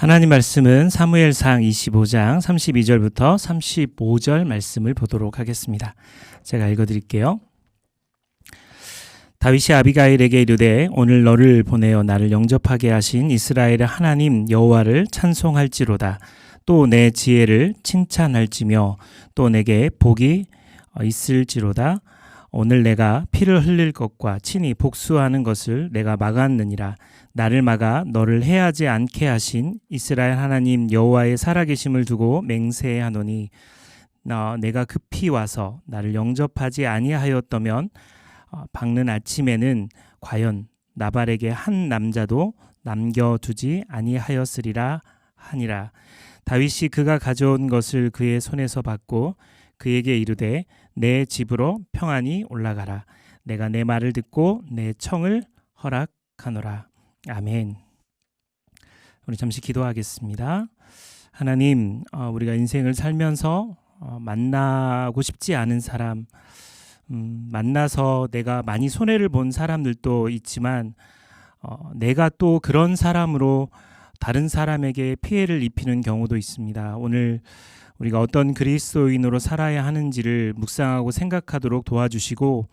하나님 말씀은 사무엘상 25장 32절부터 35절 말씀을 보도록 하겠습니다. 제가 읽어드릴게요. 다윗이 아비가일에게 이르되 오늘 너를 보내어 나를 영접하게 하신 이스라엘의 하나님 여호와를 찬송할지로다. 또 내 지혜를 칭찬할지며 또 내게 복이 있을지로다. 오늘 내가 피를 흘릴 것과 친히 복수하는 것을 내가 막았느니라. 나를 막아 너를 해하지 않게 하신 이스라엘 하나님 여호와의 살아계심을 두고 맹세하노니 내가 급히 와서 나를 영접하지 아니하였다면 밝는 아침에는 과연 나발에게 한 남자도 남겨두지 아니하였으리라 하니라. 다윗이 그가 가져온 것을 그의 손에서 받고 그에게 이르되 내 집으로 평안히 올라가라. 내가 내 말을 듣고 내 청을 허락하노라. 아멘. 우리 잠시 기도하겠습니다. 하나님, 우리가 인생을 살면서 만나고 싶지 않은 사람, 만나서 내가 많이 손해를 본 사람들도 있지만 내가 또 그런 사람으로 다른 사람에게 피해를 입히는 경우도 있습니다. 오늘 우리가 어떤 그리스도인으로 살아야 하는지를 묵상하고 생각하도록 도와주시고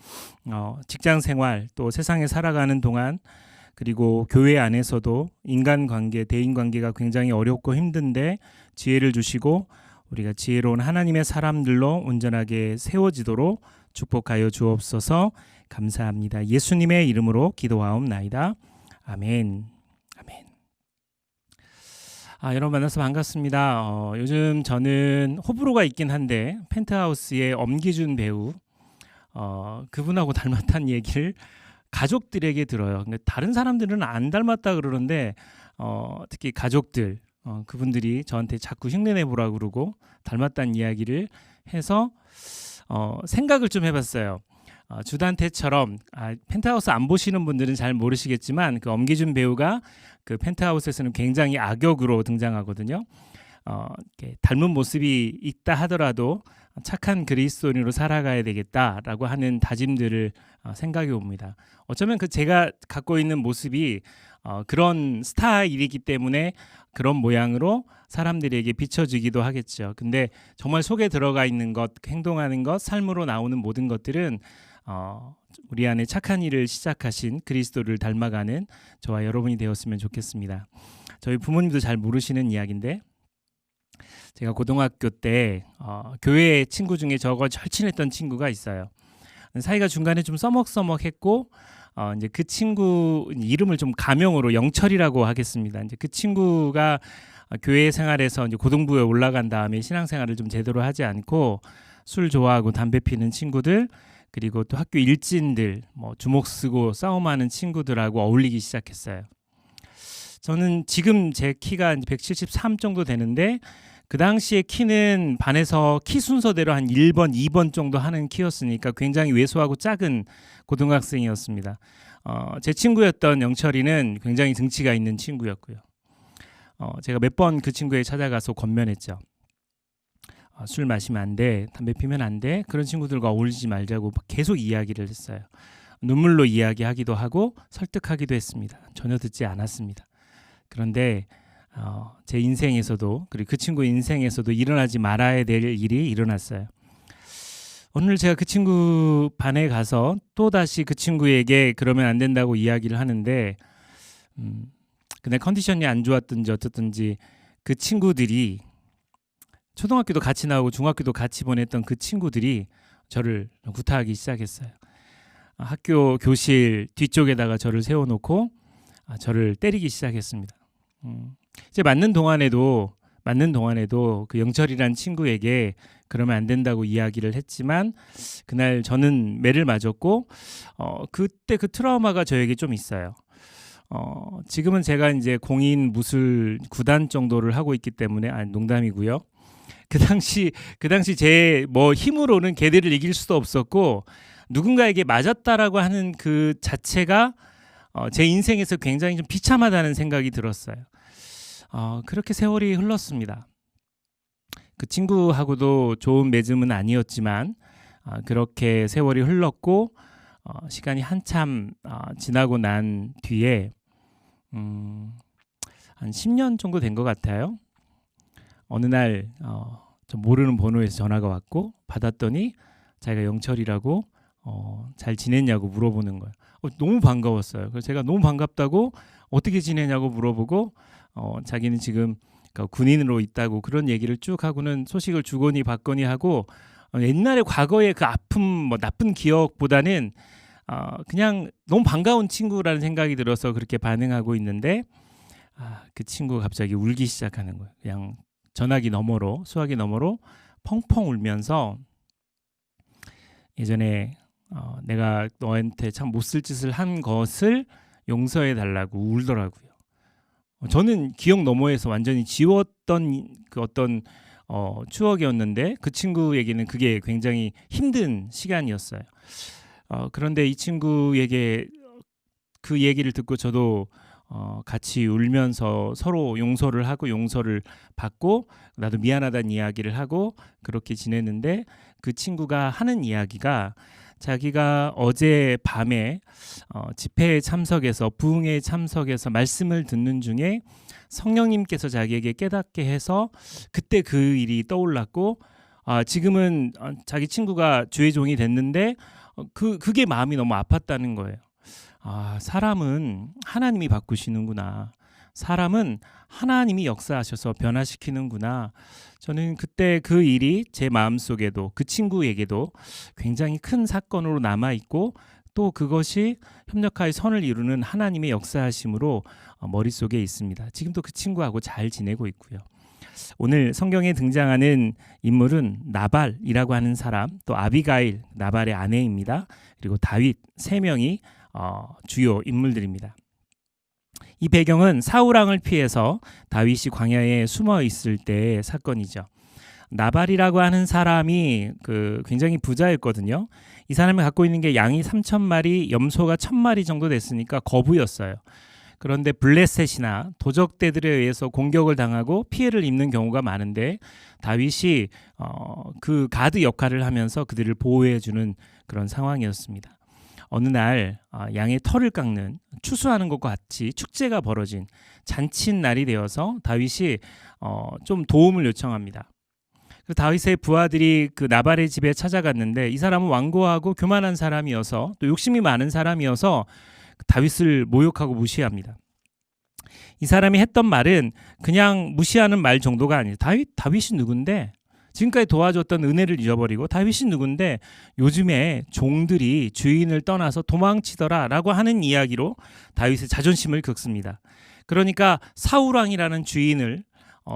직장생활 또 세상에 살아가는 동안 그리고 교회 안에서도 인간관계, 대인관계가 굉장히 어렵고 힘든데 지혜를 주시고 우리가 지혜로운 하나님의 사람들로 온전하게 세워지도록 축복하여 주옵소서. 감사합니다. 예수님의 이름으로 기도하옵나이다. 아멘. 아멘. 여러분 만나서 반갑습니다. 요즘 저는 호불호가 있긴 한데 펜트하우스의 엄기준 배우 그분하고 닮았다는 얘기를 가족들에게 들어요. 근데 다른 사람들은 안 닮았다 그러는데 특히 가족들 그분들이 저한테 자꾸 흉내내보라고 그러고 닮았다는 이야기를 해서 생각을 좀 해봤어요. 주단태처럼 펜트하우스 안 보시는 분들은 잘 모르시겠지만 그 엄기준 배우가 그 펜트하우스에서는 굉장히 악역으로 등장하거든요. 닮은 모습이 있다 하더라도 착한 그리스도인으로 살아가야 되겠다라고 하는 다짐들을 생각해 봅니다. 어쩌면 제가 갖고 있는 모습이 그런 스타일이기 때문에 그런 모양으로 사람들에게 비춰지기도 하겠죠. 근데 정말 속에 들어가 있는 것, 행동하는 것, 삶으로 나오는 모든 것들은 우리 안에 착한 일을 시작하신 그리스도를 닮아가는 저와 여러분이 되었으면 좋겠습니다. 저희 부모님도 잘 모르시는 이야기인데 제가 고등학교 때 교회 친구 중에 저하고 절친했던 친구가 있어요. 사이가 중간에 좀 써먹써먹했고 이제 그 친구 이름을 좀 가명으로 영철이라고 하겠습니다. 이제 그 친구가 교회 생활에서 이제 고등부에 올라간 다음에 신앙생활을 좀 제대로 하지 않고 술 좋아하고 담배 피는 친구들 그리고 또 학교 일진들 주먹 쓰고 싸움하는 친구들하고 어울리기 시작했어요. 저는 지금 제 키가 173 정도 되는데 그 당시에 키는 반에서 키 순서대로 한 1번, 2번 정도 하는 키였으니까 굉장히 왜소하고 작은 고등학생이었습니다. 제 친구였던 영철이는 굉장히 등치가 있는 친구였고요. 제가 몇 번 그 친구에 찾아가서 권면했죠. 술 마시면 안 돼, 담배 피면 안 돼, 그런 친구들과 어울리지 말자고 계속 이야기를 했어요. 눈물로 이야기하기도 하고 설득하기도 했습니다. 전혀 듣지 않았습니다. 그런데 제 인생에서도 그리고 그 친구 인생에서도 일어나지 말아야 될 일이 일어났어요. 오늘 제가 그 친구 반에 가서 또다시 그 친구에게 그러면 안 된다고 이야기를 하는데 그날 컨디션이 안 좋았든지 어떻든지 그 친구들이 초등학교도 같이 나오고 중학교도 같이 보냈던 그 친구들이 저를 구타하기 시작했어요. 학교 교실 뒤쪽에다가 저를 세워놓고 저를 때리기 시작했습니다. 이제 맞는 동안에도 그 영철이란 친구에게 그러면 안 된다고 이야기를 했지만 그날 저는 매를 맞았고 그때 그 트라우마가 저에게 좀 있어요. 지금은 제가 이제 공인 무술 9단 정도를 하고 있기 때문에 농담이고요. 그 당시 제 힘으로는 걔들을 이길 수도 없었고 누군가에게 맞았다라고 하는 그 자체가 제 인생에서 굉장히 좀 비참하다는 생각이 들었어요. 그렇게 세월이 흘렀습니다. 그 친구하고도 좋은 맺음은 아니었지만 그렇게 세월이 흘렀고 시간이 한참 지나고 난 뒤에 한 10년 정도 된 것 같아요. 어느 날 좀 모르는 번호에서 전화가 왔고 받았더니 자기가 영철이라고 잘 지냈냐고 물어보는 거예요. 너무 반가웠어요. 그래서 제가 너무 반갑다고 어떻게 지내냐고 물어보고 자기는 지금 군인으로 있다고 그런 얘기를 쭉 하고는 소식을 주거니 받거니 하고 옛날에 과거의 그 아픔 뭐 나쁜 기억보다는 그냥 너무 반가운 친구라는 생각이 들어서 그렇게 반응하고 있는데 그 친구가 갑자기 울기 시작하는 거예요. 그냥 전화기 너머로 수화기 너머로 펑펑 울면서 예전에 내가 너한테 참 못쓸 짓을 한 것을 용서해 달라고 울더라고요. 저는 기억 너머에서 완전히 지웠던 그 어떤 추억이었는데 그 친구에게는 그게 굉장히 힘든 시간이었어요. 그런데 이 친구에게 그 얘기를 듣고 저도 같이 울면서 서로 용서를 하고 용서를 받고 나도 미안하다는 이야기를 하고 그렇게 지냈는데 그 친구가 하는 이야기가 자기가 어제 밤에 집회에 참석해서 부흥회에 참석해서 말씀을 듣는 중에 성령님께서 자기에게 깨닫게 해서 그때 그 일이 떠올랐고 지금은 자기 친구가 주의 종이 됐는데 그게 마음이 너무 아팠다는 거예요. 사람은 하나님이 바꾸시는구나. 사람은 하나님이 역사하셔서 변화시키는구나. 저는 그때 그 일이 제 마음속에도 그 친구에게도 굉장히 큰 사건으로 남아있고 또 그것이 협력하여 선을 이루는 하나님의 역사하심으로 머릿속에 있습니다. 지금도 그 친구하고 잘 지내고 있고요. 오늘 성경에 등장하는 인물은 나발이라고 하는 사람, 또 아비가일, 나발의 아내입니다. 그리고 다윗, 세 명이 주요 인물들입니다. 이 배경은 사울 왕을 피해서 다윗이 광야에 숨어 있을 때의 사건이죠. 나발이라고 하는 사람이 굉장히 부자였거든요. 이 사람이 갖고 있는 게 양이 3,000마리, 염소가 1,000마리 정도 됐으니까 거부였어요. 그런데 블레셋이나 도적대들에 의해서 공격을 당하고 피해를 입는 경우가 많은데 다윗이 그 가드 역할을 하면서 그들을 보호해주는 그런 상황이었습니다. 어느 날 양의 털을 깎는 추수하는 것과 같이 축제가 벌어진 잔칫날이 되어서 다윗이 좀 도움을 요청합니다. 다윗의 부하들이 그 나발의 집에 찾아갔는데 이 사람은 완고하고 교만한 사람이어서 또 욕심이 많은 사람이어서 다윗을 모욕하고 무시합니다. 이 사람이 했던 말은 그냥 무시하는 말 정도가 아니에요. 다윗이 누군데? 지금까지 도와줬던 은혜를 잊어버리고 다윗이 누군데 요즘에 종들이 주인을 떠나서 도망치더라 라고 하는 이야기로 다윗의 자존심을 긁습니다. 그러니까 사울왕이라는 주인을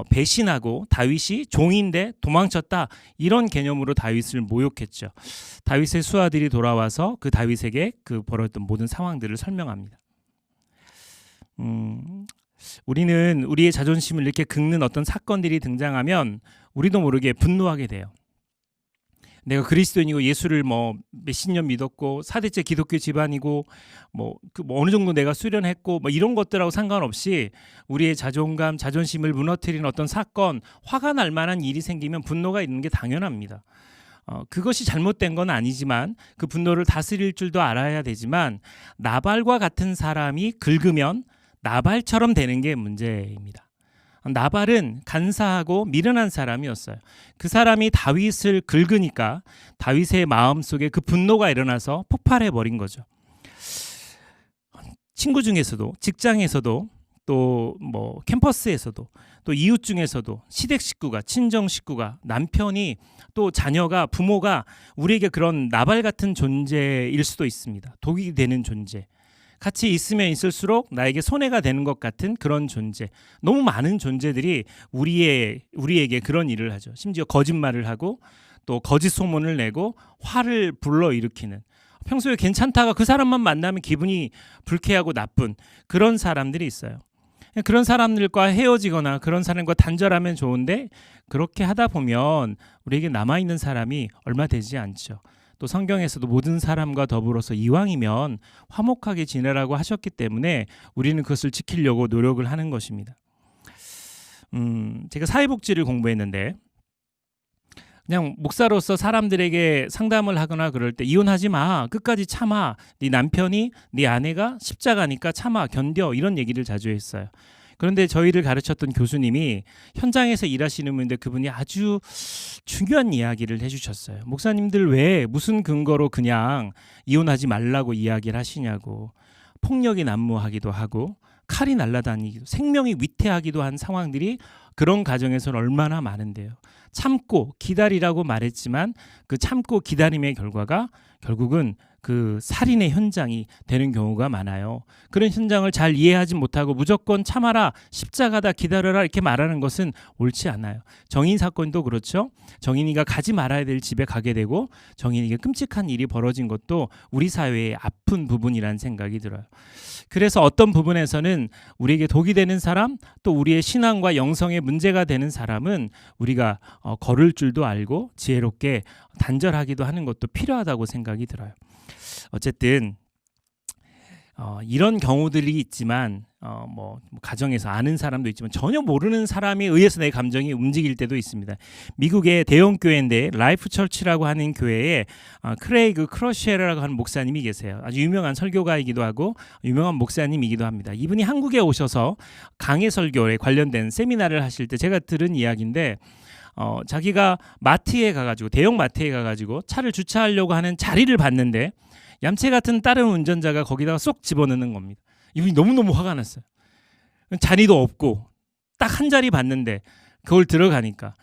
배신하고 다윗이 종인데 도망쳤다 이런 개념으로 다윗을 모욕했죠. 다윗의 수하들이 돌아와서 그 다윗에게 그 벌어졌던 모든 상황들을 설명합니다. 우리는 우리의 자존심을 이렇게 긁는 어떤 사건들이 등장하면 우리도 모르게 분노하게 돼요. 내가 그리스도인이고 예수를 몇십 년 믿었고 4대째 기독교 집안이고 어느 정도 내가 수련했고 이런 것들하고 상관없이 우리의 자존감, 자존심을 무너뜨리는 어떤 사건, 화가 날 만한 일이 생기면 분노가 있는 게 당연합니다. 그것이 잘못된 건 아니지만 그 분노를 다스릴 줄도 알아야 되지만 나발과 같은 사람이 긁으면 나발처럼 되는 게 문제입니다. 나발은 간사하고 미련한 사람이었어요. 그 사람이 다윗을 긁으니까 다윗의 마음속에 그 분노가 일어나서 폭발해버린 거죠. 친구 중에서도 직장에서도 또 캠퍼스에서도 또 이웃 중에서도 시댁 식구가 친정 식구가 남편이 또 자녀가 부모가 우리에게 그런 나발 같은 존재일 수도 있습니다. 독이 되는 존재. 같이 있으면 있을수록 나에게 손해가 되는 것 같은 그런 존재. 너무 많은 존재들이 우리에게 그런 일을 하죠. 심지어 거짓말을 하고 또 거짓 소문을 내고 화를 불러일으키는, 평소에 괜찮다가 그 사람만 만나면 기분이 불쾌하고 나쁜 그런 사람들이 있어요. 그런 사람들과 헤어지거나 그런 사람과 단절하면 좋은데 그렇게 하다 보면 우리에게 남아있는 사람이 얼마 되지 않죠. 또 성경에서도 모든 사람과 더불어서 이왕이면 화목하게 지내라고 하셨기 때문에 우리는 그것을 지키려고 노력을 하는 것입니다. 제가 사회복지를 공부했는데 그냥 목사로서 사람들에게 상담을 하거나 그럴 때 이혼하지 마, 끝까지 참아, 네 남편이 네 아내가 십자가니까 참아, 견뎌 이런 얘기를 자주 했어요. 그런데 저희를 가르쳤던 교수님이 현장에서 일하시는 분인데 그분이 아주 중요한 이야기를 해주셨어요. 목사님들 왜 무슨 근거로 그냥 이혼하지 말라고 이야기를 하시냐고. 폭력이 난무하기도 하고 칼이 날아다니기도 생명이 위태하기도 한 상황들이 그런 가정에서는 얼마나 많은데요. 참고 기다리라고 말했지만 그 참고 기다림의 결과가 결국은 그 살인의 현장이 되는 경우가 많아요. 그런 현장을 잘 이해하지 못하고 무조건 참아라, 십자가다, 기다려라 이렇게 말하는 것은 옳지 않아요. 정인 사건도 그렇죠. 정인이가 가지 말아야 될 집에 가게 되고 정인이가 끔찍한 일이 벌어진 것도 우리 사회의 아픈 부분이라는 생각이 들어요. 그래서 어떤 부분에서는 우리에게 독이 되는 사람, 또 우리의 신앙과 영성에 문제가 되는 사람은 우리가 걸을 줄도 알고 지혜롭게 단절하기도 하는 것도 필요하다고 생각이 들어요. 어쨌든 이런 경우들이 있지만 뭐 가정에서 아는 사람도 있지만 전혀 모르는 사람에 의해서 내 감정이 움직일 때도 있습니다. 미국의 대형 교회인데 라이프 처치라고 하는 교회에 크레이그 크러시에라고 하는 목사님이 계세요. 아주 유명한 설교가이기도 하고 유명한 목사님이기도 합니다. 이분이 한국에 오셔서 강해 설교에 관련된 세미나를 하실 때 제가 들은 이야기인데 자기가 마트에 가가지고 대형 마트에 가가지고 차를 주차하려고 하는 자리를 봤는데 얌체 같은 다른 운전자가 거기다가 쏙 집어넣는 겁니다. 이분이 너무너무 화가 났어요. 자리도 없고 딱 한 자리 봤는데 그걸 들어가니까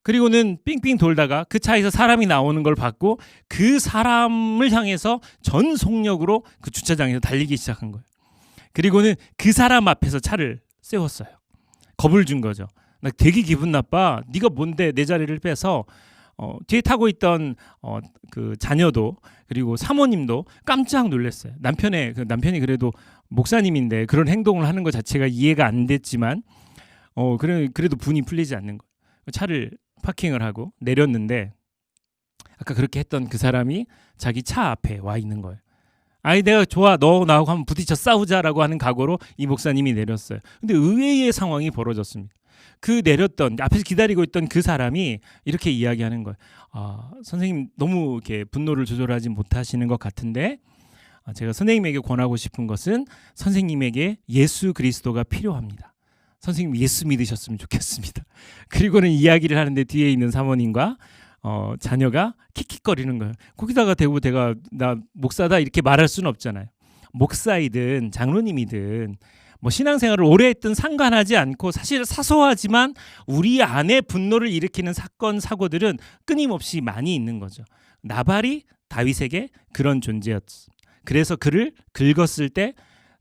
그리고는 삥삥 돌다가 그 차에서 사람이 나오는 걸 봤고 그 사람을 향해서 전 속력으로 그 주차장에서 달리기 시작한 거예요. 그리고는 그 사람 앞에서 차를 세웠어요. 겁을 준 거죠. 나 되게 기분 나빠. 네가 뭔데 내 자리를 빼서 뒤에 타고 있던 그 자녀도 그리고 사모님도 깜짝 놀랐어요. 남편이 그래도 목사님인데 그런 행동을 하는 것 자체가 이해가 안 됐지만 그래도 분이 풀리지 않는 거예요. 차를 파킹을 하고 내렸는데 아까 그렇게 했던 그 사람이 자기 차 앞에 와 있는 거예요. 아니 내가 좋아 너 나하고 한번 부딪혀 싸우자라고 하는 각오로 이 목사님이 내렸어요. 근데 의외의 상황이 벌어졌습니다. 그 내렸던 앞에서 기다리고 있던 그 사람이 이렇게 이야기하는 거예요. 선생님 너무 이렇게 분노를 조절하지 못하시는 것 같은데 제가 선생님에게 권하고 싶은 것은 선생님에게 예수 그리스도가 필요합니다. 선생님 예수 믿으셨으면 좋겠습니다. 그리고는 이야기를 하는데 뒤에 있는 사모님과 자녀가 킥킥거리는 거예요. 거기다가 대고 내가 나 목사다 이렇게 말할 수는 없잖아요. 목사이든 장로님이든 뭐 신앙생활을 오래 했든 상관하지 않고 사실 사소하지만 우리 안에 분노를 일으키는 사건 사고들은 끊임없이 많이 있는 거죠. 나발이 다윗에게 그런 존재였어. 그래서 그를 긁었을 때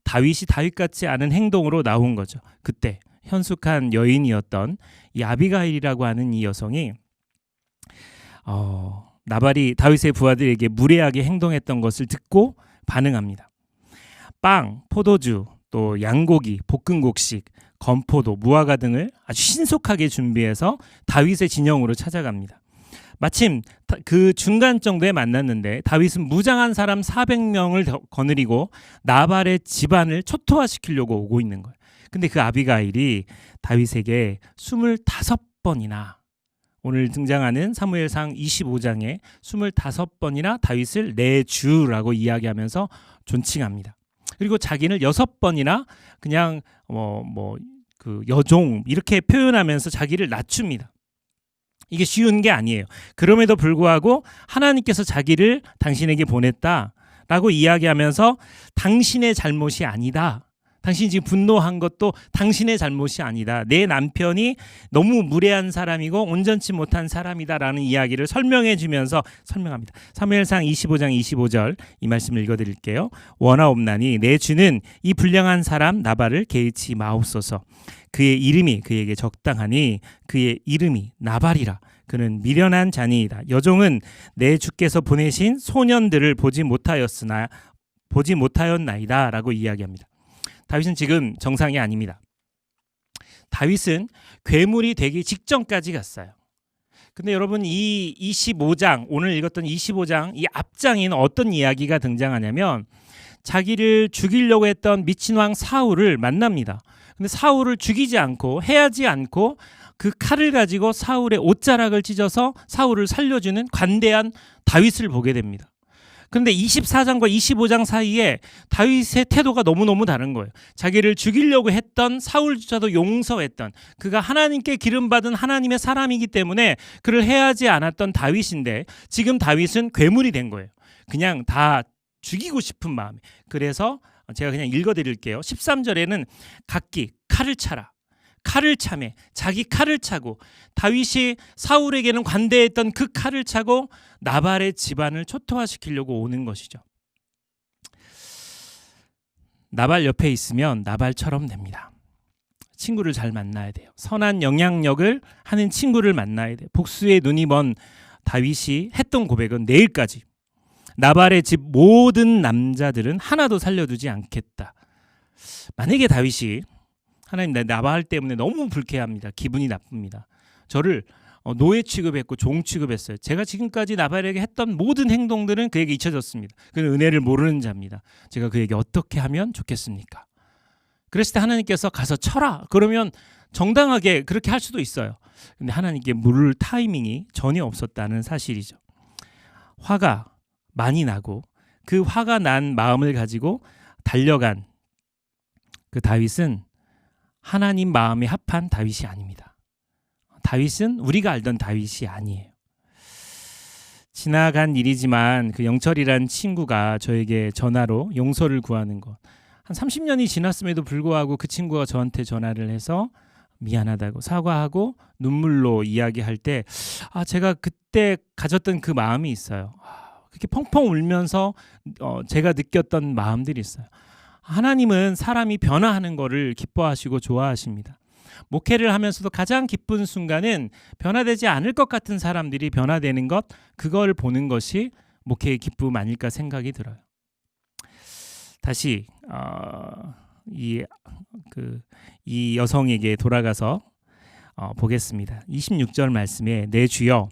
다윗이 다윗 같지 않은 행동으로 나온 거죠. 그때 현숙한 여인이었던 이 아비가일이라고 하는 이 여성이 나발이 다윗의 부하들에게 무례하게 행동했던 것을 듣고 반응합니다. 빵, 포도주, 또 양고기, 볶음곡식, 건포도, 무화과 등을 아주 신속하게 준비해서 다윗의 진영으로 찾아갑니다. 마침 그 중간 정도에 만났는데 다윗은 무장한 사람 400명을 거느리고 나발의 집안을 초토화시키려고 오고 있는 거예요. 근데 그 아비가일이 다윗에게 25번이나 오늘 등장하는 사무엘상 25장에 25번이나 다윗을 내 주라고 이야기하면서 존칭합니다. 그리고 자기는 6번이나 그냥 그 여종 이렇게 표현하면서 자기를 낮춥니다. 이게 쉬운 게 아니에요. 그럼에도 불구하고 하나님께서 자기를 당신에게 보냈다라고 이야기하면서 당신의 잘못이 아니다. 당신이 지금 분노한 것도 당신의 잘못이 아니다. 내 남편이 너무 무례한 사람이고 온전치 못한 사람이다라는 이야기를 설명해 주면서 설명합니다. 사무엘상 25장 25절 이 말씀을 읽어드릴게요. 원하옵나니 내 주는 이 불량한 사람 나발을 개의치 마옵소서. 그의 이름이 그에게 적당하니 그의 이름이 나발이라. 그는 미련한 자니이다. 여종은 내 주께서 보내신 소년들을 보지 못하였나이다 라고 이야기합니다. 다윗은 지금 정상이 아닙니다. 다윗은 괴물이 되기 직전까지 갔어요. 근데 여러분 이 25장 오늘 읽었던 25장 이 앞장에는 어떤 이야기가 등장하냐면 자기를 죽이려고 했던 미친 왕 사울을 만납니다. 근데 사울을 죽이지 않고 해하지 않고 그 칼을 가지고 사울의 옷자락을 찢어서 사울을 살려주는 관대한 다윗을 보게 됩니다. 그런데 24장과 25장 사이에 다윗의 태도가 너무너무 다른 거예요. 자기를 죽이려고 했던 사울조차도 용서했던, 그가 하나님께 기름받은 하나님의 사람이기 때문에 그를 해하지 않았던 다윗인데, 지금 다윗은 괴물이 된 거예요. 그냥 다 죽이고 싶은 마음에. 그래서 제가 그냥 읽어드릴게요. 13절에는 각기 칼을 차라. 칼을 차매 자기 칼을 차고, 다윗이 사울에게는 관대했던 그 칼을 차고 나발의 집안을 초토화시키려고 오는 것이죠. 나발 옆에 있으면 나발처럼 됩니다. 친구를 잘 만나야 돼요. 선한 영향력을 하는 친구를 만나야 돼요. 복수의 눈이 먼 다윗이 했던 고백은 내일까지 나발의 집 모든 남자들은 하나도 살려두지 않겠다. 만약에 다윗이 하나님, 내 나발 때문에 너무 불쾌합니다. 기분이 나쁩니다. 저를 노예 취급했고 종 취급했어요. 제가 지금까지 나발에게 했던 모든 행동들은 그에게 잊혀졌습니다. 그는 은혜를 모르는 자입니다. 제가 그에게 어떻게 하면 좋겠습니까? 그랬을 때 하나님께서 가서 쳐라. 그러면 정당하게 그렇게 할 수도 있어요. 근데 하나님께 물을 타이밍이 전혀 없었다는 사실이죠. 화가 많이 나고 그 화가 난 마음을 가지고 달려간 그 다윗은 하나님 마음에 합한 다윗이 아닙니다. 다윗은 우리가 알던 다윗이 아니에요. 지나간 일이지만 그 영철이란 친구가 저에게 전화로 용서를 구하는 것, 한 30년이 지났음에도 불구하고 그 친구가 저한테 전화를 해서 미안하다고 사과하고 눈물로 이야기할 때, 제가 그때 가졌던 그 마음이 있어요. 그렇게 펑펑 울면서 제가 느꼈던 마음들이 있어요. 하나님은 사람이 변화하는 것을 기뻐하시고 좋아하십니다. 목회를 하면서도 가장 기쁜 순간은 변화되지 않을 것 같은 사람들이 변화되는 것, 그걸 보는 것이 목회의 기쁨 아닐까 생각이 들어요. 다시 이 여성에게 돌아가서 보겠습니다. 26절 말씀에 내 주여,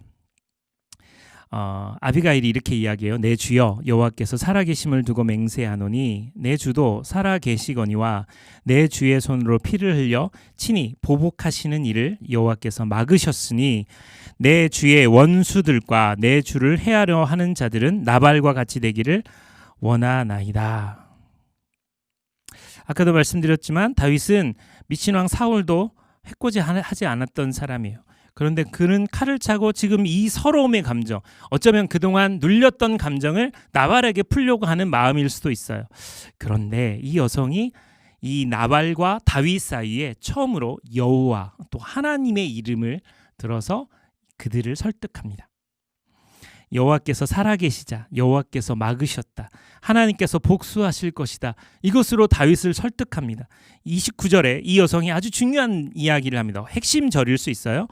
아비가일이 이렇게 이야기해요. 내 주여 여호와께서 살아계심을 두고 맹세하노니 내 주도 살아계시거니와 내 주의 손으로 피를 흘려 친히 보복하시는 일을 여호와께서 막으셨으니 내 주의 원수들과 내 주를 해하려 하는 자들은 나발과 같이 되기를 원하나이다. 아까도 말씀드렸지만 다윗은 미친왕 사울도 해코지하지 않았던 사람이에요. 그런데 그는 칼을 차고 지금 이 서러움의 감정, 어쩌면 그동안 눌렸던 감정을 나발에게 풀려고 하는 마음일 수도 있어요. 그런데 이 여성이 이 나발과 다윗 사이에 처음으로 여호와, 또 하나님의 이름을 들어서 그들을 설득합니다. 여호와께서 살아계시자, 여호와께서 막으셨다, 하나님께서 복수하실 것이다, 이것으로 다윗을 설득합니다. 29절에 이 여성이 아주 중요한 이야기를 합니다. 핵심 절일 수 있어요.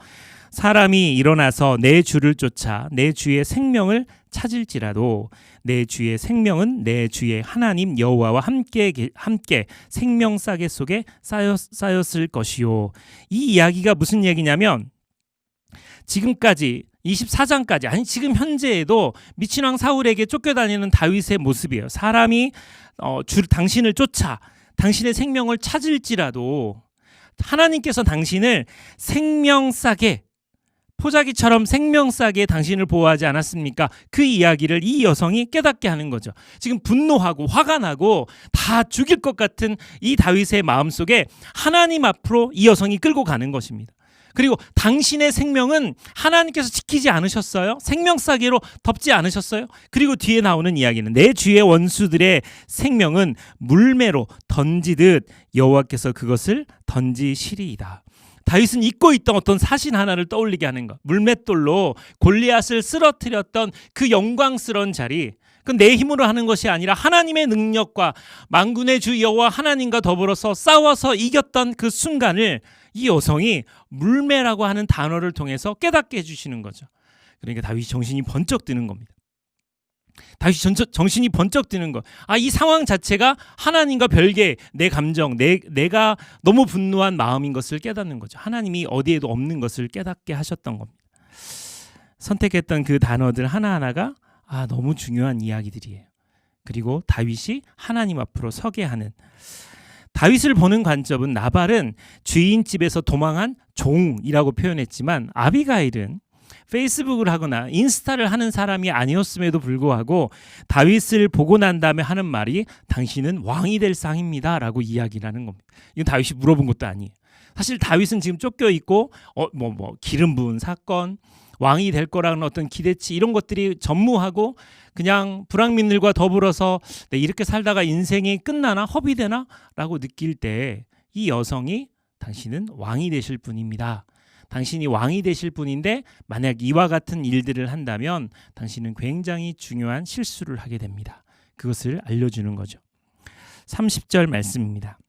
사람이 일어나서 내 주를 쫓아 내 주의 생명을 찾을지라도 내 주의 생명은 내 주의 하나님 여호와와 함께 생명싸개 속에 쌓였을 것이요. 이 이야기가 무슨 얘기냐면, 지금까지 24장까지, 아니 지금 현재에도 미친왕 사울에게 쫓겨다니는 다윗의 모습이에요. 사람이 당신을 쫓아 당신의 생명을 찾을지라도 하나님께서 당신을 생명싸게, 포자기처럼 생명싸게 당신을 보호하지 않았습니까? 그 이야기를 이 여성이 깨닫게 하는 거죠. 지금 분노하고 화가 나고 다 죽일 것 같은 이 다윗의 마음속에 하나님 앞으로 이 여성이 끌고 가는 것입니다. 그리고 당신의 생명은 하나님께서 지키지 않으셨어요? 생명싸개로 덮지 않으셨어요? 그리고 뒤에 나오는 이야기는 내 주의 원수들의 생명은 물매로 던지듯 여호와께서 그것을 던지시리이다. 다윗은 잊고 있던 어떤 사실 하나를 떠올리게 하는 것, 물맷돌로 골리앗을 쓰러뜨렸던 그 영광스러운 자리, 그건 내 힘으로 하는 것이 아니라 하나님의 능력과 만군의 주 여호와 하나님과 더불어서 싸워서 이겼던 그 순간을 이 여성이 물매라고 하는 단어를 통해서 깨닫게 해주시는 거죠. 그러니까 다윗이 정신이 번쩍 드는 겁니다. 다윗이 정신이 번쩍 드는 것. 이 상황 자체가 하나님과 별개의 내 감정, 내가 너무 분노한 마음인 것을 깨닫는 거죠. 하나님이 어디에도 없는 것을 깨닫게 하셨던 겁니다. 선택했던 그 단어들 하나하나가 너무 중요한 이야기들이에요. 그리고 다윗이 하나님 앞으로 서게 하는, 다윗을 보는 관점은 나발은 주인 집에서 도망한 종이라고 표현했지만 아비가일은 페이스북을 하거나 인스타를 하는 사람이 아니었음에도 불구하고 다윗을 보고 난 다음에 하는 말이 당신은 왕이 될 상입니다 라고 이야기를 하는 겁니다. 이건 다윗이 물어본 것도 아니에요. 사실 다윗은 지금 쫓겨 있고 기름 부은 사건, 왕이 될 거라는 어떤 기대치 이런 것들이 전무하고 그냥 불황민들과 더불어서 이렇게 살다가 인생이 끝나나 허비되나 라고 느낄 때 이 여성이 당신은 왕이 되실 분입니다. 당신이 왕이 되실 분인데 만약 이와 같은 일들을 한다면 당신은 굉장히 중요한 실수를 하게 됩니다. 그것을 알려주는 거죠. 30절 말씀입니다.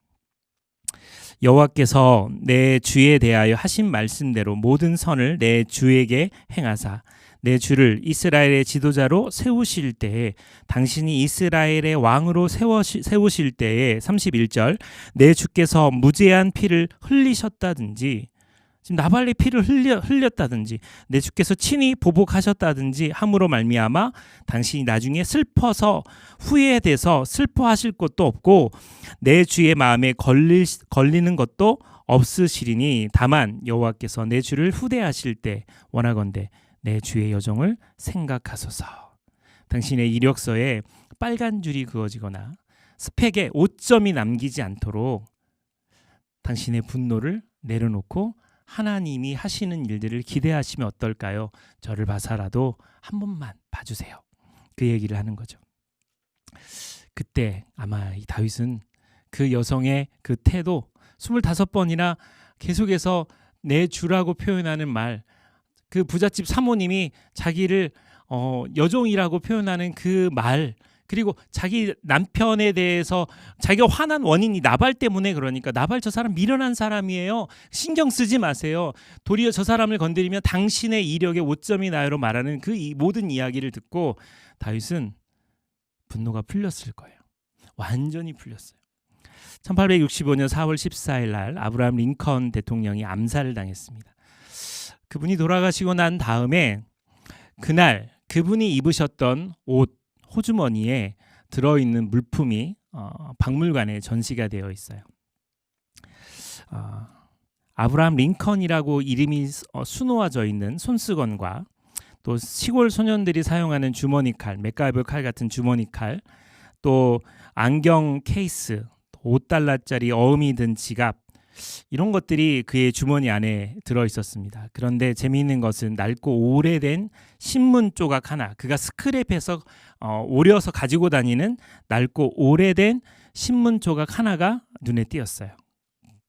여호와께서 내 주에 대하여 하신 말씀대로 모든 선을 내 주에게 행하사 내 주를 이스라엘의 지도자로 세우실 때에 당신이 이스라엘의 왕으로 세우실 때에 31절 내 주께서 무죄한 피를 흘리셨다든지 지금 나발의 피를 흘렸다든지 내 주께서 친히 보복하셨다든지 함으로 말미암아 당신이 나중에 슬퍼서 후회돼서 슬퍼하실 것도 없고 내 주의 마음에 걸리는 것도 없으시리니 다만 여호와께서 내 주를 후대하실 때 원하건대 내 주의 여정을 생각하소서. 당신의 이력서에 빨간 줄이 그어지거나 스펙에 오점이 남기지 않도록 당신의 분노를 내려놓고 하나님이 하시는 일들을 기대하시면 어떨까요? 저를 봐서라도 한 번만 봐주세요. 그 얘기를 하는 거죠. 그때 아마 이 다윗은 그 여성의 그 태도 25번이나 계속해서 내 주라고 표현하는 말, 그 부잣집 사모님이 자기를 여종이라고 표현하는 그 말, 그리고 자기 남편에 대해서 자기가 화난 원인이 나발 때문에 그러니까 나발 저 사람 미련한 사람이에요. 신경 쓰지 마세요. 도리어 저 사람을 건드리면 당신의 이력에 오점이 나요로 말하는 그 모든 이야기를 듣고 다윗은 분노가 풀렸을 거예요. 완전히 풀렸어요. 1865년 4월 14일 날 아브라함 링컨 대통령이 암살을 당했습니다. 그분이 돌아가시고 난 다음에 그날 그분이 입으셨던 옷 호주머니에 들어있는 물품이 박물관에 전시가 되어 있어요. 아브라함 링컨이라고 이름이 수놓아져 있는 손수건과 또 시골 소년들이 사용하는 주머니 칼, 맥가이버 칼 같은 주머니 칼, 또 안경 케이스, $5짜리 어음이 든 지갑, 이런 것들이 그의 주머니 안에 들어있었습니다. 그런데 재미있는 것은 낡고 오래된 신문 조각 하나, 그가 스크랩해서 오려서 가지고 다니는 낡고 오래된 신문 조각 하나가 눈에 띄었어요.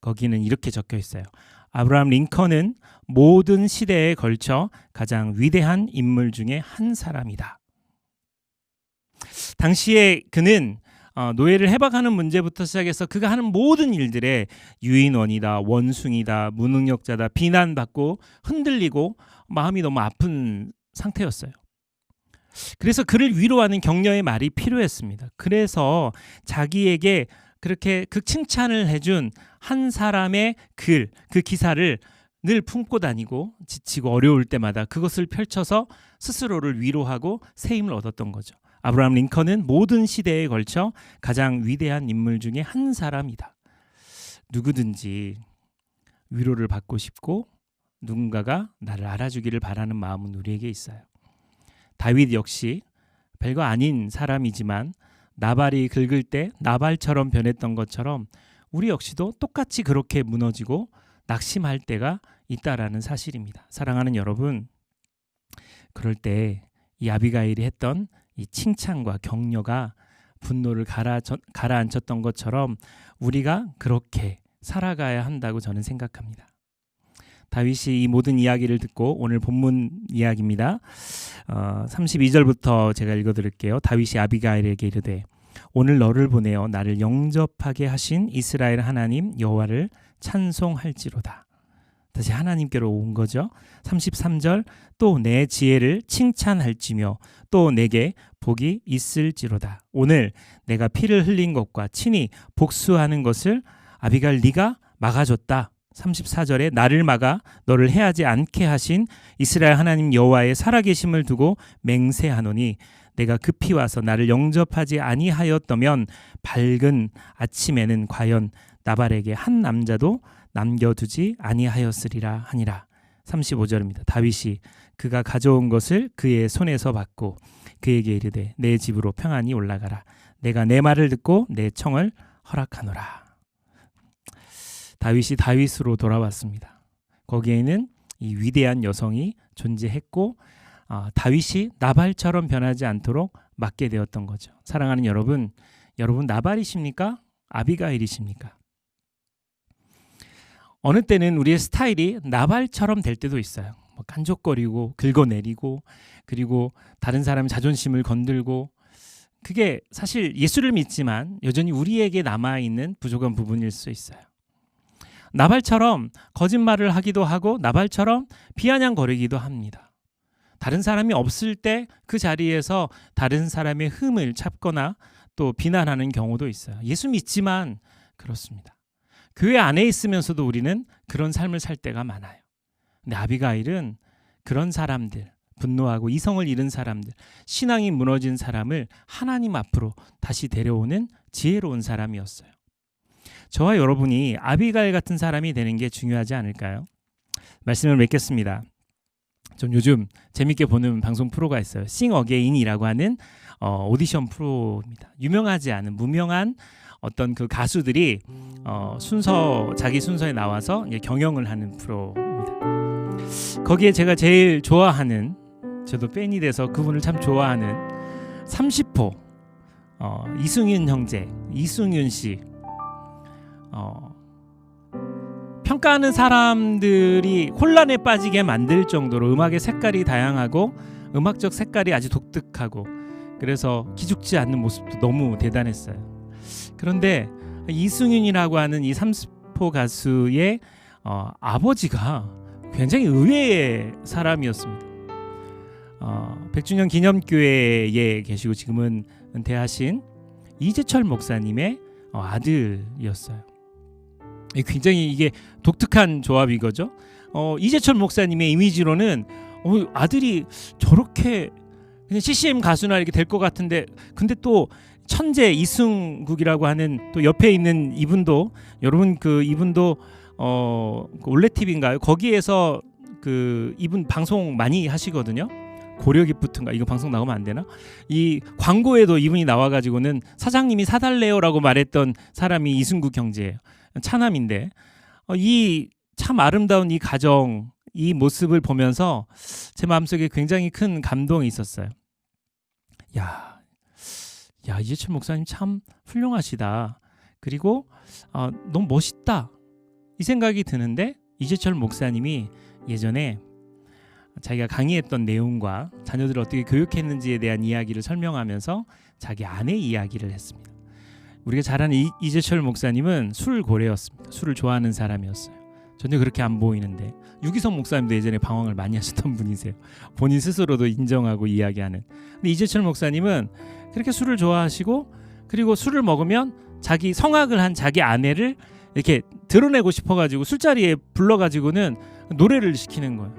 거기는 이렇게 적혀 있어요. 아브라함 링컨은 모든 시대에 걸쳐 가장 위대한 인물 중에 한 사람이다. 당시에 그는 노예를 해박하는 문제부터 시작해서 그가 하는 모든 일들에 유인원이다, 원숭이다, 무능력자다, 비난받고 흔들리고 마음이 너무 아픈 상태였어요. 그래서 그를 위로하는 격려의 말이 필요했습니다. 그래서 자기에게 그렇게 칭찬을 해준 한 사람의 글, 그 기사를 늘 품고 다니고 지치고 어려울 때마다 그것을 펼쳐서 스스로를 위로하고 새 힘을 얻었던 거죠. 아브라함 링컨은 모든 시대에 걸쳐 가장 위대한 인물 중에 한 사람이다. 누구든지 위로를 받고 싶고 누군가가 나를 알아주기를 바라는 마음은 우리에게 있어요. 다윗 역시 별거 아닌 사람이지만 나발이 긁을 때 나발처럼 변했던 것처럼 우리 역시도 똑같이 그렇게 무너지고 낙심할 때가 있다라는 사실입니다. 사랑하는 여러분, 그럴 때 이 아비가일이 했던 이 칭찬과 격려가 분노를 가라앉혔던 것처럼 우리가 그렇게 살아가야 한다고 저는 생각합니다. 다윗이 이 모든 이야기를 듣고 오늘 본문 이야기입니다. 32절부터 제가 읽어드릴게요. 다윗이 아비가일에게 이르되 오늘 너를 보내어 나를 영접하게 하신 이스라엘 하나님 여호와를 찬송할지로다. 다시 하나님께로 온 거죠. 33절 또 내 지혜를 칭찬할지며 또 내게 복이 있을지로다. 오늘 내가 피를 흘린 것과 친히 복수하는 것을 아비가일 네가 막아줬다. 34절에 나를 막아 너를 해하지 않게 하신 이스라엘 하나님 여호와의 살아계심을 두고 맹세하노니 내가 급히 와서 나를 영접하지 아니하였다면 밝은 아침에는 과연 나발에게 한 남자도 남겨두지 아니하였으리라 하니라. 35절입니다. 다윗이 그가 가져온 것을 그의 손에서 받고 그에게 이르되 내 집으로 평안히 올라가라. 내가 내 말을 듣고 내 청을 허락하노라. 다윗이 다윗으로 돌아왔습니다. 거기에는 이 위대한 여성이 존재했고 다윗이 나발처럼 변하지 않도록 막게 되었던 거죠. 사랑하는 여러분 나발이십니까? 아비가일이십니까? 어느 때는 우리의 스타일이 나발처럼 될 때도 있어요. 깐족거리고 긁어내리고 그리고 다른 사람의 자존심을 건들고 그게 사실 예수를 믿지만 여전히 우리에게 남아있는 부족한 부분일 수 있어요. 나발처럼 거짓말을 하기도 하고 나발처럼 비아냥거리기도 합니다. 다른 사람이 없을 때 그 자리에서 다른 사람의 흠을 찾거나 또 비난하는 경우도 있어요. 예수 믿지만 그렇습니다. 교회 안에 있으면서도 우리는 그런 삶을 살 때가 많아요. 근데 아비가일은 그런 사람들, 분노하고 이성을 잃은 사람들, 신앙이 무너진 사람을 하나님 앞으로 다시 데려오는 지혜로운 사람이었어요. 저와 여러분이 아비가일 같은 사람이 되는 게 중요하지 않을까요? 말씀을 맺겠습니다. 좀 요즘 재밌게 보는 방송 프로가 있어요. 싱 어게인이라고 하는 오디션 프로입니다. 유명하지 않은 무명한 어떤 그 가수들이 자기 순서에 나와서 경영을 하는 프로입니다. 거기에 제가 제일 좋아하는, 저도 팬이 돼서 그분을 참 좋아하는 30호 이승윤 형제, 이승윤 씨. 평가하는 사람들이 혼란에 빠지게 만들 정도로 음악의 색깔이 다양하고 음악적 색깔이 아주 독특하고 그래서 기죽지 않는 모습도 너무 대단했어요. 그런데 이승윤이라고 하는 이 30호 가수의 아버지가 굉장히 의외의 사람이었습니다. 백주년 기념교회에 계시고 지금은 은퇴하신 이재철 목사님의 아들이었어요. 굉장히 이게 독특한 조합이거죠. 이재철 목사님의 이미지로는 아들이 저렇게 그냥 CCM 가수나 이렇게 될 것 같은데, 근데 또 천재 이승국이라고 하는 또 옆에 있는 이분도, 여러분 이분도 올레 TV인가요? 거기에서 이분 방송 많이 하시거든요. 고려기프트인가, 이거 방송 나오면 안 되나? 이 광고에도 이분이 나와가지고는 사장님이 사달래요라고 말했던 사람이 이승국 형제예요. 차남인데 이 참 아름다운 이 가정, 이 모습을 보면서 제 마음속에 굉장히 큰 감동이 있었어요. 야 이재철 목사님 참 훌륭하시다. 그리고 너무 멋있다. 이 생각이 드는데 이재철 목사님이 예전에 자기가 강의했던 내용과 자녀들을 어떻게 교육했는지에 대한 이야기를 설명하면서 자기 아내 이야기를 했습니다. 우리가 잘 아는 이재철 목사님은 술고래였습니다. 술을 좋아하는 사람이었어요. 전혀 그렇게 안 보이는데 유기성 목사님도 예전에 방황을 많이 하셨던 분이세요. 본인 스스로도 인정하고 이야기하는. 근데 이재철 목사님은 그렇게 술을 좋아하시고, 그리고 술을 먹으면 자기 성악을 한 자기 아내를 이렇게 드러내고 싶어가지고 술자리에 불러가지고는 노래를 시키는 거예요.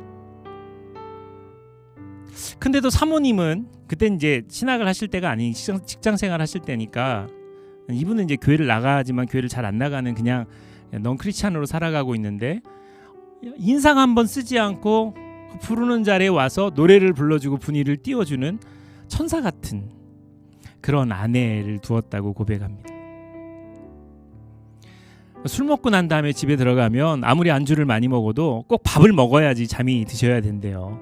근데도 사모님은 그때 이제 신학을 하실 때가 아닌 직장 생활 하실 때니까, 이분은 이제 교회를 나가지만 교회를 잘 안 나가는 그냥 넌 크리스찬으로 살아가고 있는데, 인상 한번 쓰지 않고 부르는 자리에 와서 노래를 불러주고 분위기를 띄워주는 천사 같은 그런 아내를 두었다고 고백합니다. 술 먹고 난 다음에 집에 들어가면 아무리 안주를 많이 먹어도 꼭 밥을 먹어야지 잠이 드셔야 된대요.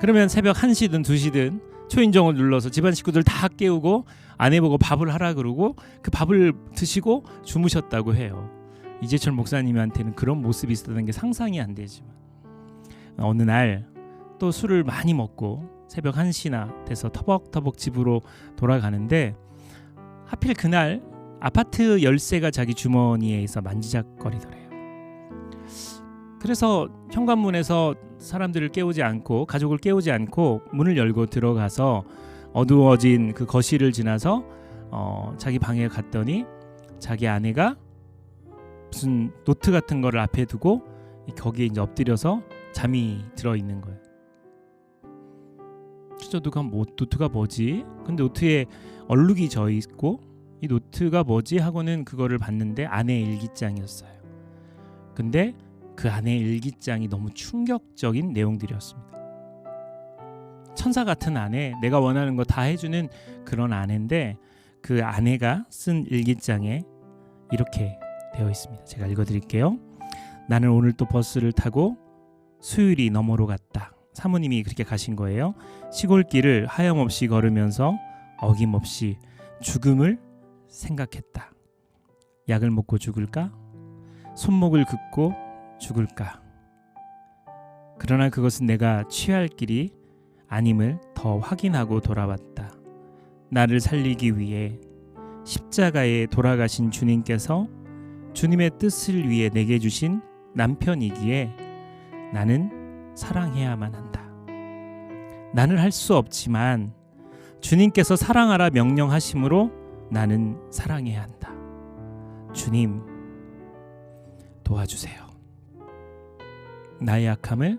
그러면 새벽 1시든 2시든 초인종을 눌러서 집안 식구들 다 깨우고 아내 보고 밥을 하라 그러고 그 밥을 드시고 주무셨다고 해요. 이재철 목사님한테는 그런 모습이 있었던 게 상상이 안 되지만, 어느 날 또 술을 많이 먹고 새벽 1시나 돼서 터벅터벅 집으로 돌아가는데, 하필 그날 아파트 열쇠가 자기 주머니에 있어 만지작거리더래요. 그래서 현관문에서 사람들을 깨우지 않고, 가족을 깨우지 않고 문을 열고 들어가서 어두워진 그 거실을 지나서 자기 방에 갔더니 자기 아내가 무슨 노트 같은 거를 앞에 두고 거기에 이제 엎드려서 잠이 들어 있는 거예요. 진짜 노트가 뭐지? 근데 노트에 얼룩이 져 있고, 이 노트가 뭐지 하고는 그거를 봤는데 아내의 일기장이었어요. 근데 그 아내의 일기장이 너무 충격적인 내용들이었습니다. 천사 같은 아내, 내가 원하는 거 다 해주는 그런 아내인데 그 아내가 쓴 일기장에 이렇게 되어 있습니다. 제가 읽어드릴게요. 나는 오늘 또 버스를 타고 수유리 너머로 갔다. 사모님이 그렇게 가신 거예요. 시골길을 하염없이 걸으면서 어김없이 죽음을 생각했다. 약을 먹고 죽을까? 손목을 긋고 죽을까? 그러나 그것은 내가 취할 길이 아님을 더 확인하고 돌아왔다. 나를 살리기 위해 십자가에 돌아가신 주님께서 주님의 뜻을 위해 내게 주신 남편이기에 나는 사랑해야만 한다. 나는 할 수 없지만 주님께서 사랑하라 명령하심으로 나는 사랑해야 한다. 주님, 도와주세요. 나의 약함을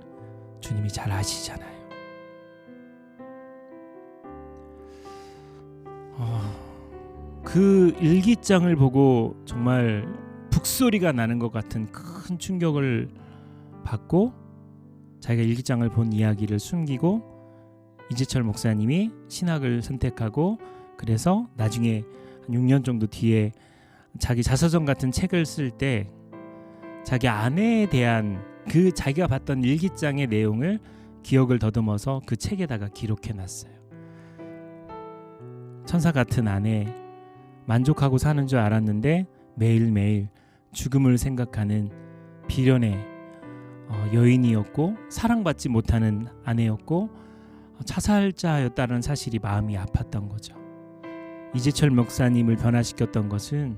주님이 잘 아시잖아요. 그 일기장을 보고 정말 북소리가 나는 것 같은 큰 충격을 받고 자기가 일기장을 본 이야기를 숨기고 이재철 목사님이 신학을 선택하고 그래서 나중에 한 6년 정도 뒤에 자기 자서전 같은 책을 쓸 때 자기 아내에 대한 그 자기가 봤던 일기장의 내용을 기억을 더듬어서 그 책에다가 기록해 놨어요. 천사 같은 아내, 만족하고 사는 줄 알았는데 매일매일 죽음을 생각하는 비련의 여인이었고 사랑받지 못하는 아내였고 자살자였다는 사실이 마음이 아팠던 거죠. 이재철 목사님을 변화시켰던 것은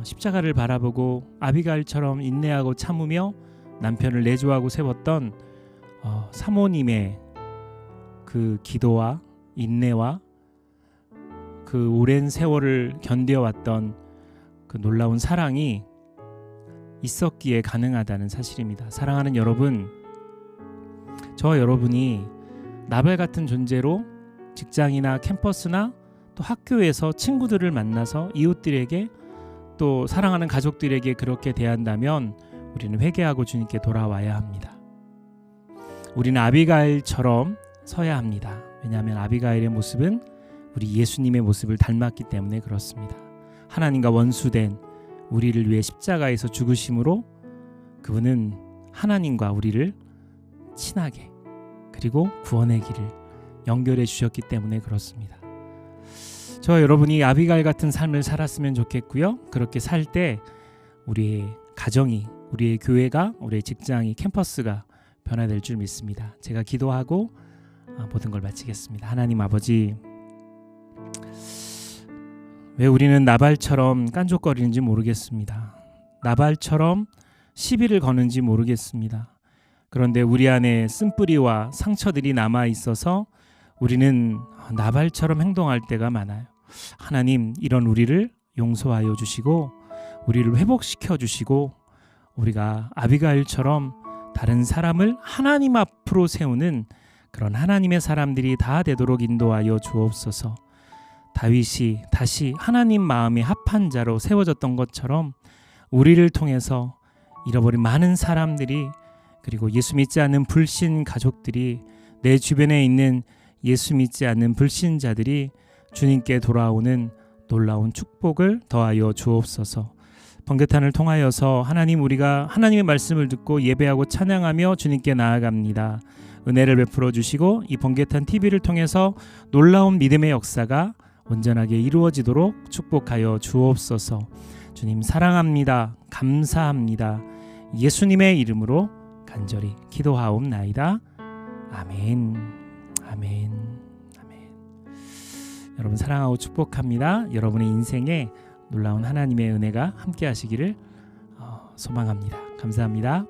십자가를 바라보고 아비가일처럼 인내하고 참으며 남편을 내조하고 세웠던 사모님의 그 기도와 인내와 그 오랜 세월을 견뎌왔던 그 놀라운 사랑이 있었기에 가능하다는 사실입니다. 사랑하는 여러분, 저와 여러분이 나발 같은 존재로 직장이나 캠퍼스나 또 학교에서 친구들을 만나서 이웃들에게 또 사랑하는 가족들에게 그렇게 대한다면 우리는 회개하고 주님께 돌아와야 합니다. 우리는 아비가일처럼 서야 합니다. 왜냐하면 아비가일의 모습은 우리 예수님의 모습을 닮았기 때문에 그렇습니다. 하나님과 원수된 우리를 위해 십자가에서 죽으심으로 그분은 하나님과 우리를 친하게 그리고 구원의 길을 연결해 주셨기 때문에 그렇습니다. 저와 여러분이 아비가일 같은 삶을 살았으면 좋겠고요. 그렇게 살 때 우리의 가정이, 우리의 교회가, 우리의 직장이, 캠퍼스가 변화될 줄 믿습니다. 제가 기도하고 모든 걸 마치겠습니다. 하나님 아버지, 왜 우리는 나발처럼 깐족거리는지 모르겠습니다. 나발처럼 시비를 거는지 모르겠습니다. 그런데 우리 안에 쓴뿌리와 상처들이 남아 있어서 우리는 나발처럼 행동할 때가 많아요. 하나님, 이런 우리를 용서하여 주시고 우리를 회복시켜 주시고 우리가 아비가일처럼 다른 사람을 하나님 앞으로 세우는 그런 하나님의 사람들이 다 되도록 인도하여 주옵소서. 다윗이 다시 하나님 마음에 합한 자로 세워졌던 것처럼 우리를 통해서 잃어버린 많은 사람들이, 그리고 예수 믿지 않는 불신 가족들이, 내 주변에 있는 예수 믿지 않는 불신자들이 주님께 돌아오는 놀라운 축복을 더하여 주옵소서. 번개탄을 통하여서 하나님, 우리가 하나님의 말씀을 듣고 예배하고 찬양하며 주님께 나아갑니다. 은혜를 베풀어 주시고 이 번개탄 TV를 통해서 놀라운 믿음의 역사가 온전하게 이루어지도록 축복하여 주옵소서. 주님 사랑합니다. 감사합니다. 예수님의 이름으로 간절히 기도하옵나이다. 아멘. 아멘. 아멘. 여러분 사랑하고 축복합니다. 여러분의 인생에 놀라운 하나님의 은혜가 함께 하시기를 소망합니다. 감사합니다.